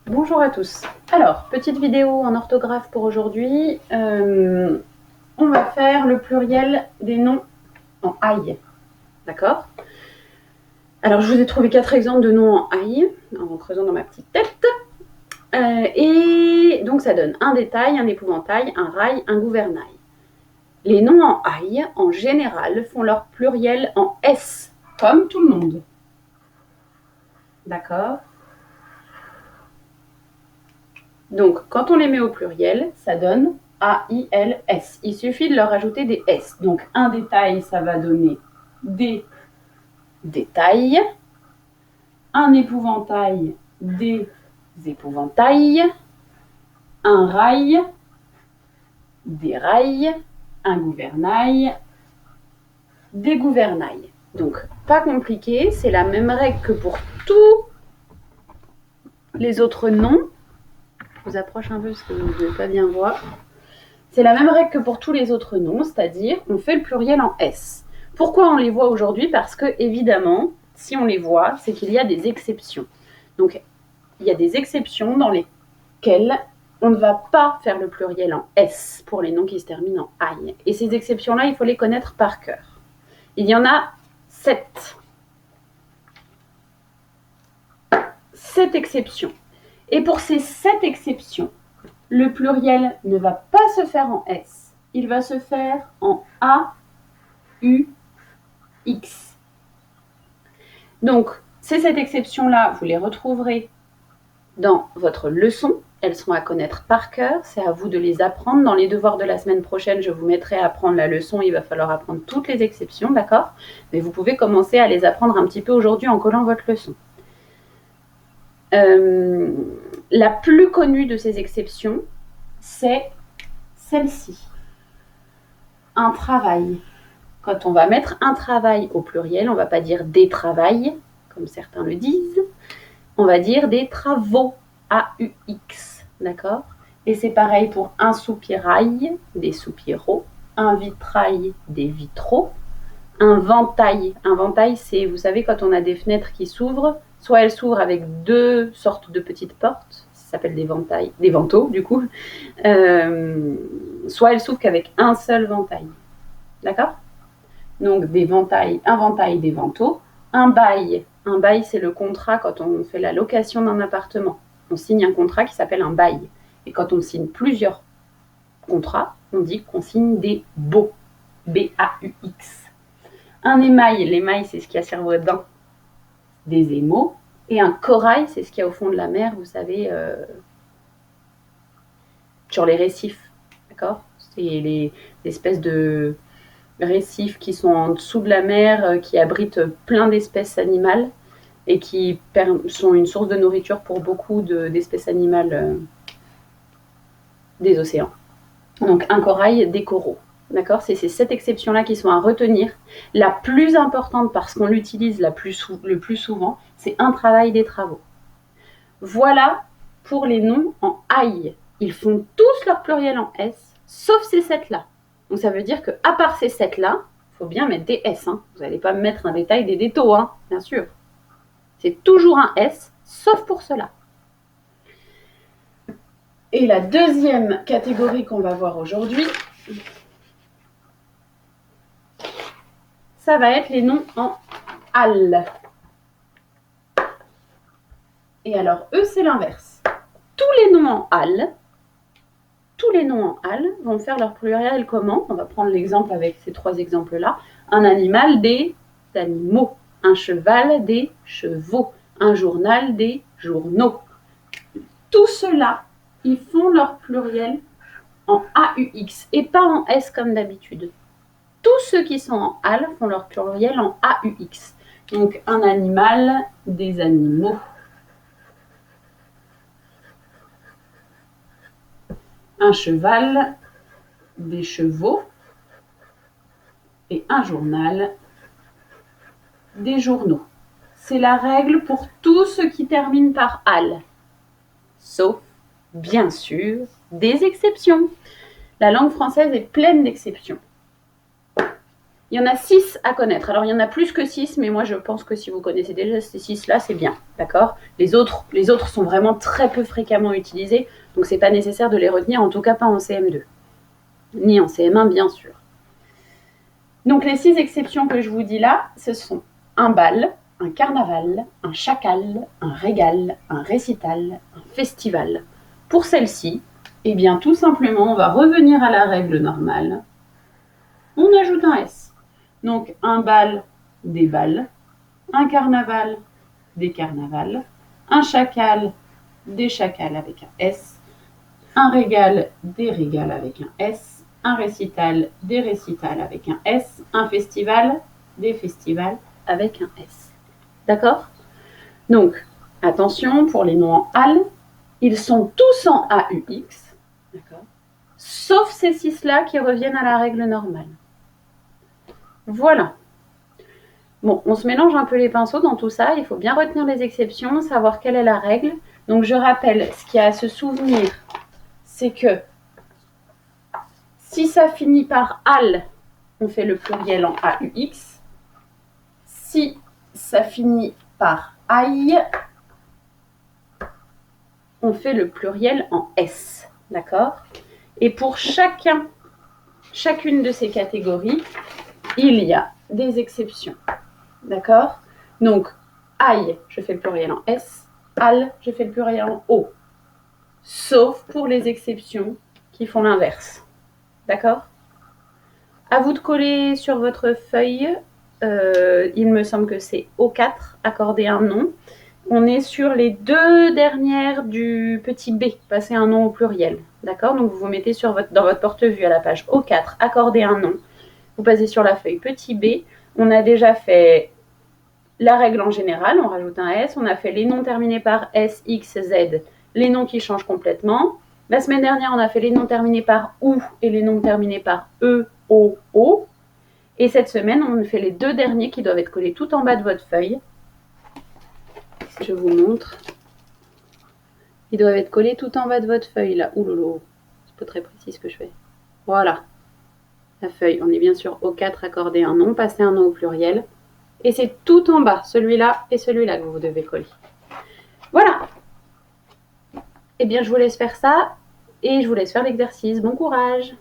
Bonjour à tous. Alors, petite vidéo en orthographe pour aujourd'hui. On va faire le pluriel des noms en aïe. D'accord? Alors, je vous ai trouvé 4 exemples de noms en aïe, en creusant dans ma petite tête. Et donc, ça donne un détail, un épouvantail, un rail, un gouvernail. Les noms en aïe, en général, font leur pluriel en S, comme tout le monde. D'accord? Donc, quand on les met au pluriel, ça donne A-I-L-S. Il suffit de leur ajouter des S. Donc, un détail, ça va donner des détails. Un épouvantail, des épouvantails. Un rail, des rails. Un gouvernail, des gouvernails. Donc, pas compliqué. C'est la même règle que pour tous les autres noms. Je vous approche un peu parce que vous ne devez pas bien voir. C'est la même règle que pour tous les autres noms, c'est-à-dire on fait le pluriel en S. Pourquoi on les voit aujourd'hui? Parce que, évidemment, si on les voit, c'est qu'il y a des exceptions. Donc, il y a des exceptions dans lesquelles on ne va pas faire le pluriel en S pour les noms qui se terminent en aïe. Et ces exceptions-là, il faut les connaître par cœur. Il y en a 7. 7 exceptions. Et pour ces 7 exceptions, le pluriel ne va pas se faire en S, il va se faire en A, U, X. Donc, ces 7 exceptions-là, vous les retrouverez dans votre leçon. Elles sont à connaître par cœur, c'est à vous de les apprendre. Dans les devoirs de la semaine prochaine, je vous mettrai à apprendre la leçon, il va falloir apprendre toutes les exceptions, d'accord? Mais vous pouvez commencer à les apprendre un petit peu aujourd'hui en collant votre leçon. La plus connue de ces exceptions, c'est celle-ci. Un travail. Quand on va mettre un travail au pluriel, on ne va pas dire des travails, comme certains le disent, on va dire des travaux, A-U-X, d'accord? Et c'est pareil pour un soupirail, des soupiraux, un vitrail, des vitraux, un ventail. Un ventail, c'est, vous savez, quand on a des fenêtres qui s'ouvrent, soit elles s'ouvrent avec 2 sortes de petites portes, ça s'appelle des ventails, des vantaux du coup, soit elles s'ouvrent qu'avec un seul ventail, d'accord? Donc des ventails, un ventail, des vantaux, un bail. Un bail, c'est le contrat quand on fait la location d'un appartement. On signe un contrat qui s'appelle un bail. Et quand on signe plusieurs contrats, on dit qu'on signe des baux. B-A-U-X. Un émail, l'émail, c'est ce qu'il y a sur vos dents, des émaux. Et un corail, c'est ce qu'il y a au fond de la mer, vous savez, sur les récifs. D'accord? C'est les espèces de récifs qui sont en dessous de la mer, qui abritent plein d'espèces animales et qui sont une source de nourriture pour beaucoup d'espèces animales des océans. Donc un corail, des coraux. D'accord? C'est ces 7 exceptions-là qui sont à retenir. La plus importante, parce qu'on l'utilise le plus souvent, c'est un travail, des travaux. Voilà pour les noms en aïe. Ils font tous leur pluriel en S, sauf ces 7-là. Donc ça veut dire qu'à part ces 7-là, il faut bien mettre des S. Hein. Vous n'allez pas mettre un détail des détaux, hein, bien sûr. C'est toujours un S, sauf pour cela. Et la deuxième catégorie qu'on va voir aujourd'hui, ça va être les noms en al. Et alors, eux, c'est l'inverse. Tous les noms en al vont faire leur pluriel comment? On va prendre l'exemple avec ces 3 exemples-là. Un animal, des animaux. Un cheval, des chevaux. Un journal, des journaux. Tout cela, ils font leur pluriel en AUX et pas en S comme d'habitude. Tous ceux qui sont en al font leur pluriel en AUX. Donc, un animal, des animaux. Un cheval, des chevaux. Et un journal, des journaux. C'est la règle pour tout ce qui termine par al. Sauf, bien sûr, des exceptions. La langue française est pleine d'exceptions. Il y en a 6 à connaître. Alors, il y en a plus que 6, mais moi, je pense que si vous connaissez déjà ces 6-là, c'est bien, d'accord ? Les autres sont vraiment très peu fréquemment utilisés, donc c'est pas nécessaire de les retenir, en tout cas pas en CM2, ni en CM1, bien sûr. Donc, les 6 exceptions que je vous dis là, ce sont un bal, un carnaval, un chacal, un régal, un récital, un festival. Pour celle-ci, eh bien, tout simplement, on va revenir à la règle normale. On ajoute un S. Donc, un bal, des bals, un carnaval, des carnavals, un chacal, des chacals avec un S, un régal, des régals avec un S, un récital, des récitals avec un S, un festival, des festivals avec un S. D'accord ? Donc, attention, pour les noms en AL, ils sont tous en AUX, d'accord ? Sauf ces 6-là qui reviennent à la règle normale. Voilà. Bon, on se mélange un peu les pinceaux dans tout ça. Il faut bien retenir les exceptions, savoir quelle est la règle. Donc, je rappelle, ce qu'il y a à se souvenir, c'est que si ça finit par AL, on fait le pluriel en AUX. Si ça finit par AIE, on fait le pluriel en S. D'accord ? Et pour chacune de ces catégories, il y a des exceptions. D'accord ? Donc, aïe, je fais le pluriel en S. Al, je fais le pluriel en O. Sauf pour les exceptions qui font l'inverse. D'accord ? À vous de coller sur votre feuille. Il me semble que c'est O4, accorder un nom. On est sur les 2 dernières du petit B, passer un nom au pluriel. D'accord ? Donc, vous vous mettez dans votre porte-vue à la page O4, accorder un nom. Vous passez sur la feuille petit b. On a déjà fait la règle en général, on rajoute un S. On a fait les noms terminés par S, X, Z, les noms qui changent complètement. La semaine dernière, on a fait les noms terminés par OU et les noms terminés par E, O, O. Et cette semaine, on fait les 2 derniers qui doivent être collés tout en bas de votre feuille. Je vous montre. Ils doivent être collés tout en bas de votre feuille, là. Ouh lolo, c'est pas très précis ce que je fais. Voilà. La feuille, on est bien sûr O4, accorder un nom, passer un nom au pluriel. Et c'est tout en bas, celui-là et celui-là que vous devez coller. Voilà. Eh bien, je vous laisse faire ça et je vous laisse faire l'exercice. Bon courage.